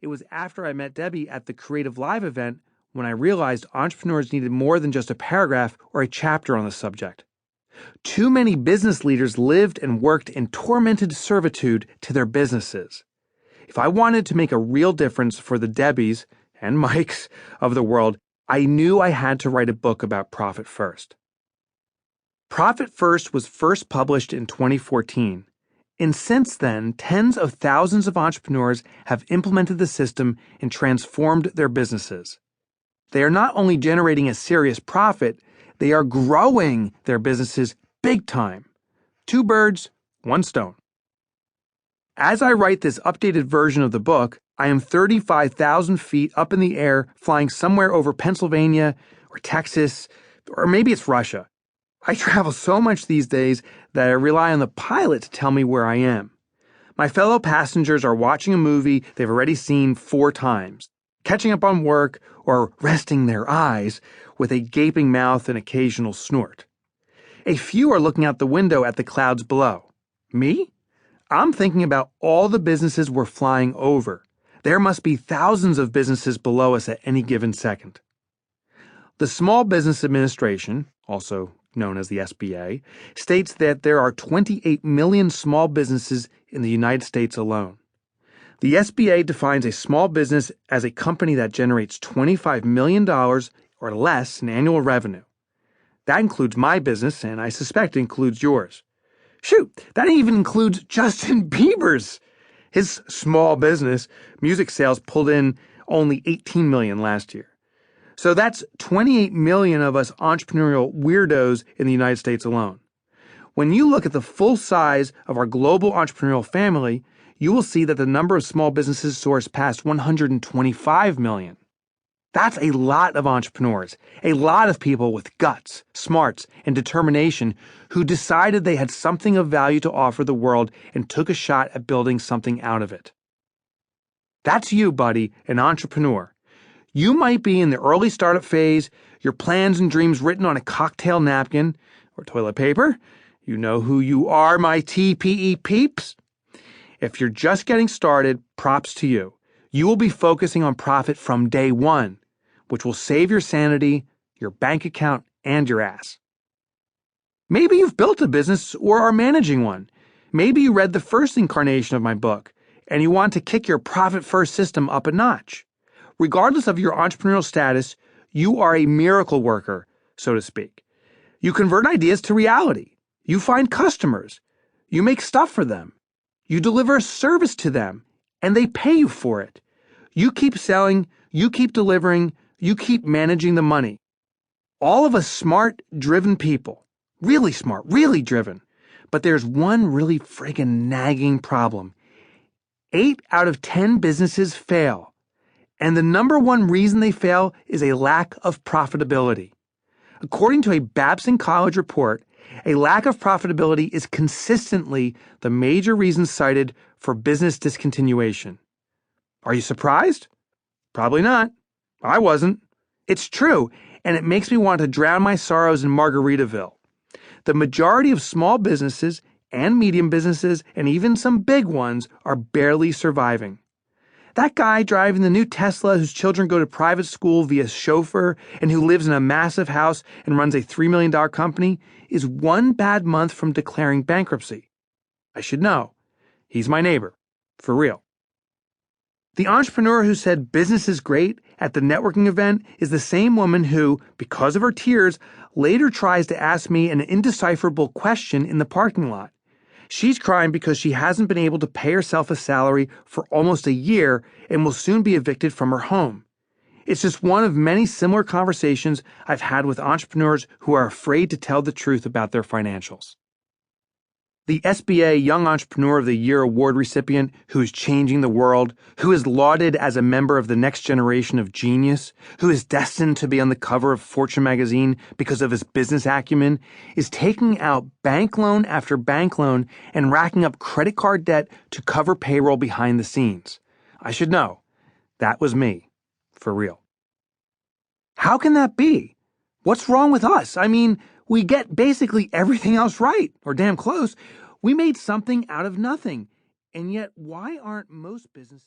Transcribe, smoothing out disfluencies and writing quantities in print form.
It was after I met Debbie at the Creative Live event when I realized entrepreneurs needed more than just a paragraph or a chapter on the subject. Too many business leaders lived and worked in tormented servitude to their businesses. If I wanted to make a real difference for the Debbies and Mikes of the world, I knew I had to write a book about Profit First. Profit First was first published in 2014, and since then, tens of thousands of entrepreneurs have implemented the system and transformed their businesses. They are not only generating a serious profit, they are growing their businesses big time. 2 birds, 1 stone. As I write this updated version of the book, I am 35,000 feet up in the air, flying somewhere over Pennsylvania or Texas, or maybe it's Russia. I travel so much these days that I rely on the pilot to tell me where I am. My fellow passengers are watching a movie they've already seen 4 times, catching up on work, or resting their eyes with a gaping mouth and occasional snort. A few are looking out the window at the clouds below. Me? I'm thinking about all the businesses we're flying over. There must be thousands of businesses below us at any given second. The Small Business Administration, also known as the SBA, states that there are 28 million small businesses in the United States alone. The SBA defines a small business as a company that generates $25 million or less in annual revenue. That includes my business, and I suspect it includes yours. Shoot, that even includes Justin Bieber's. His small business, music sales, pulled in only $18 million last year. So that's 28 million of us entrepreneurial weirdos in the United States alone. When you look at the full size of our global entrepreneurial family, you will see that the number of small businesses soars past 125 million. That's a lot of entrepreneurs, a lot of people with guts, smarts, and determination who decided they had something of value to offer the world and took a shot at building something out of it. That's you, buddy, an entrepreneur. You might be in the early startup phase, your plans and dreams written on a cocktail napkin or toilet paper. You know who you are, my TPE peeps. If you're just getting started, props to you. You will be focusing on profit from day one, which will save your sanity, your bank account, and your ass. Maybe you've built a business or are managing one. Maybe you read the first incarnation of my book and you want to kick your profit first system up a notch. Regardless of your entrepreneurial status, you are a miracle worker, so to speak. You convert ideas to reality. You find customers. You make stuff for them. You deliver a service to them, and they pay you for it. You keep selling, you keep delivering, you keep managing the money. All of us smart, driven people. Really smart, really driven. But there's one really friggin' nagging problem. 8 out of 10 businesses fail. And the number one reason they fail is a lack of profitability. According to a Babson College report, a lack of profitability is consistently the major reason cited for business discontinuation. Are you surprised? Probably not. I wasn't. It's true, and it makes me want to drown my sorrows in Margaritaville. The majority of small businesses and medium businesses, and even some big ones, are barely surviving. That guy driving the new Tesla whose children go to private school via chauffeur and who lives in a massive house and runs a $3 million company is one bad month from declaring bankruptcy. I should know. He's my neighbor. For real. The entrepreneur who said business is great at the networking event is the same woman who, because of her tears, later tries to ask me an indecipherable question in the parking lot. She's crying because she hasn't been able to pay herself a salary for almost a year and will soon be evicted from her home. It's just one of many similar conversations I've had with entrepreneurs who are afraid to tell the truth about their financials. The SBA Young Entrepreneur of the Year award recipient who is changing the world, who is lauded as a member of the next generation of genius, who is destined to be on the cover of Fortune magazine because of his business acumen, is taking out bank loan after bank loan and racking up credit card debt to cover payroll behind the scenes. I should know. That was me. For real. How can that be? What's wrong with us? I mean, we get basically everything else right, or damn close. We made something out of nothing. And yet, why aren't most businesses...